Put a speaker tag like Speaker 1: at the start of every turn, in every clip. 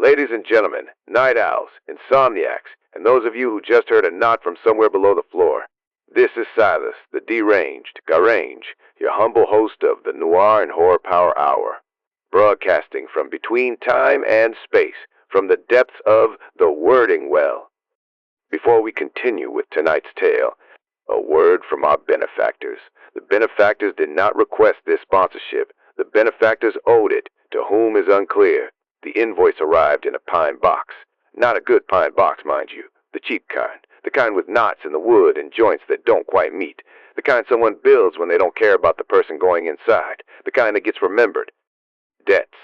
Speaker 1: Ladies and gentlemen, night owls, insomniacs, and those of you who just heard a knot from somewhere below the floor. This is Silas, the Deranged, Garaynj, your humble host of the Noir and Horror Power Hour, broadcasting from between time and space, from the depths of the Wyrding well. Before we continue with tonight's tale, a word from our benefactors. The benefactors did not request this sponsorship. The benefactors owed it, to whom is unclear. The invoice arrived in a pine box. Not a good pine box, mind you. The cheap kind. The kind with knots in the wood and joints that don't quite meet. The kind someone builds when they don't care about the person going inside. The kind that gets remembered. Debts.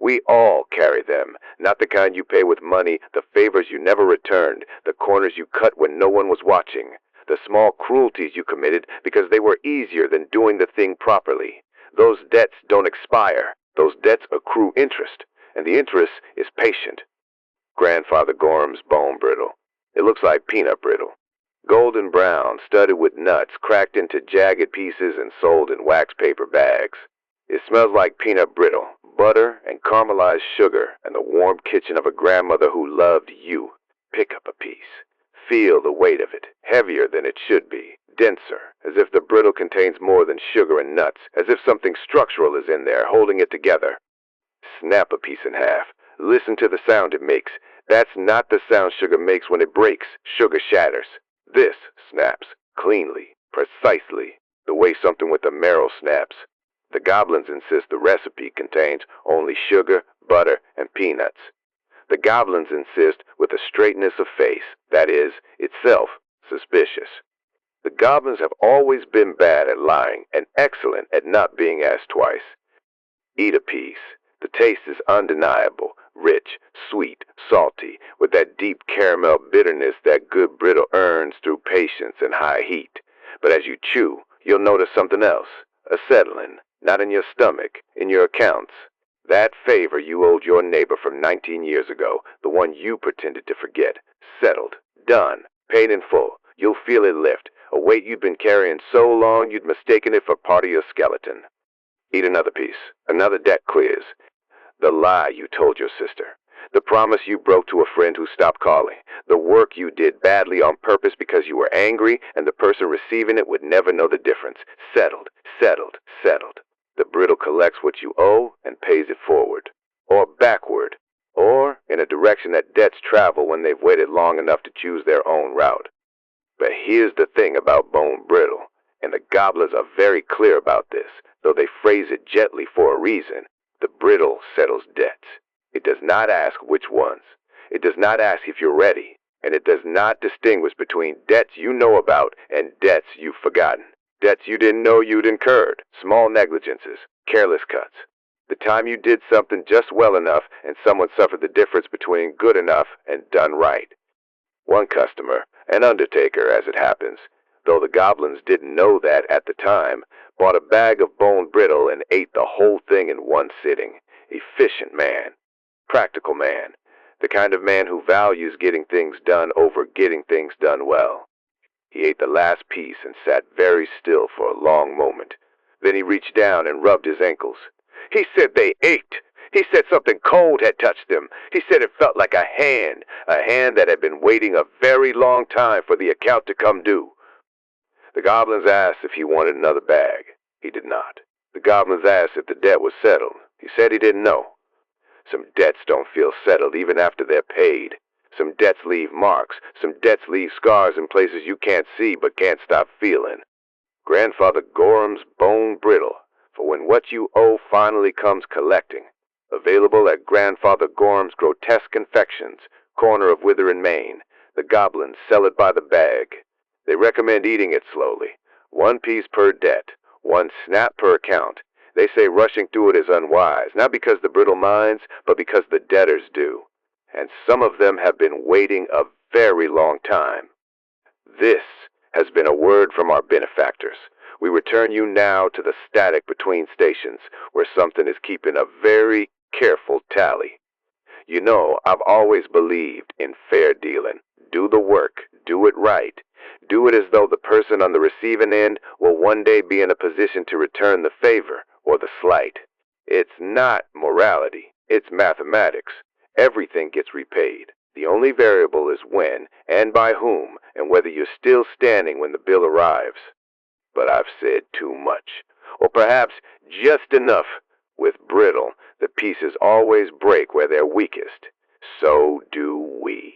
Speaker 1: We all carry them. Not the kind you pay with money, the favors you never returned, the corners you cut when no one was watching, the small cruelties you committed because they were easier than doing the thing properly. Those debts don't expire. Those debts accrue interest. And the interest is patient. Grandfather Gorham's bone brittle. It looks like peanut brittle. Golden brown, studded with nuts, cracked into jagged pieces and sold in wax paper bags. It smells like peanut brittle, butter and caramelized sugar, and the warm kitchen of a grandmother who loved you. Pick up a piece. Feel the weight of it, heavier than it should be, denser, as if the brittle contains more than sugar and nuts, as if something structural is in there, holding it together. Snap a piece in half. Listen to the sound it makes. That's not the sound sugar makes when it breaks. Sugar shatters. This snaps cleanly, precisely, the way something with a marrow snaps. The goblins insist the recipe contains only sugar, butter, and peanuts. The goblins insist with a straightness of face, that is, itself suspicious. The goblins have always been bad at lying and excellent at not being asked twice. Eat a piece. The taste is undeniable, rich, sweet, salty, with that deep caramel bitterness that good brittle earns through patience and high heat. But as you chew, you'll notice something else, a settling, not in your stomach, in your accounts. That favor you owed your neighbor from 19 years ago, the one you pretended to forget, settled, done, paid in full. You'll feel it lift, a weight you'd been carrying so long you'd mistaken it for part of your skeleton. Eat another piece. Another debt clears. The lie you told your sister. The promise you broke to a friend who stopped calling. The work you did badly on purpose because you were angry and the person receiving it would never know the difference. Settled, settled, settled. The brittle collects what you owe and pays it forward. Or backward. Or in a direction that debts travel when they've waited long enough to choose their own route. But here's the thing about bone brittle, and the gobblers are very clear about this, though they phrase it gently for a reason. The brittle settles debts. It does not ask which ones. It does not ask if you're ready. And it does not distinguish between debts you know about and debts you've forgotten. Debts you didn't know you'd incurred. Small negligences. Careless cuts. The time you did something just well enough and someone suffered the difference between good enough and done right. One customer, an undertaker as it happens, though the goblins didn't know that at the time, bought a bag of bone brittle and ate the whole thing in one sitting. Efficient man. Practical man. The kind of man who values getting things done over getting things done well. He ate the last piece and sat very still for a long moment. Then he reached down and rubbed his ankles. He said they ached. He said something cold had touched them. He said it felt like a hand that had been waiting a very long time for the account to come due. The goblins asked if he wanted another bag. He did not. The goblins asked if the debt was settled. He said he didn't know. Some debts don't feel settled even after they're paid. Some debts leave marks. Some debts leave scars in places you can't see but can't stop feeling. Grandfather Gorham's bone brittle, for when what you owe finally comes collecting. Available at Grandfather Gorham's grotesque Confections, corner of Wyrding, Maine. The goblins sell it by the bag. They recommend eating it slowly. 1 piece per debt. 1 snap per account. They say rushing through it is unwise, not because the brittle minds, but because the debtors do. And some of them have been waiting a very long time. This has been a word from our benefactors. We return you now to the static between stations, where something is keeping a very careful tally. You know, I've always believed in fair dealing. Do the work. Do it right. Do it as though the person on the receiving end will one day be in a position to return the favor or the slight. It's not morality. It's mathematics. everything gets repaid. The only variable is when, and by whom, and whether you're still standing when the bill arrives. But I've said too much. Or perhaps just enough. With Brittle, the pieces always break where they're weakest. So do we.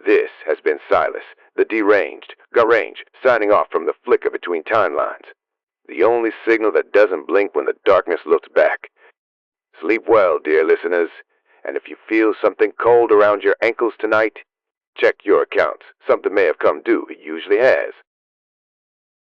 Speaker 1: This has been Silas, the Deranged, Garaynj, signing off from the flicker between timelines. The only signal that doesn't blink when the darkness looks back. Sleep well, dear listeners, and if you feel something cold around your ankles tonight, check your accounts. Something may have come due. It usually has.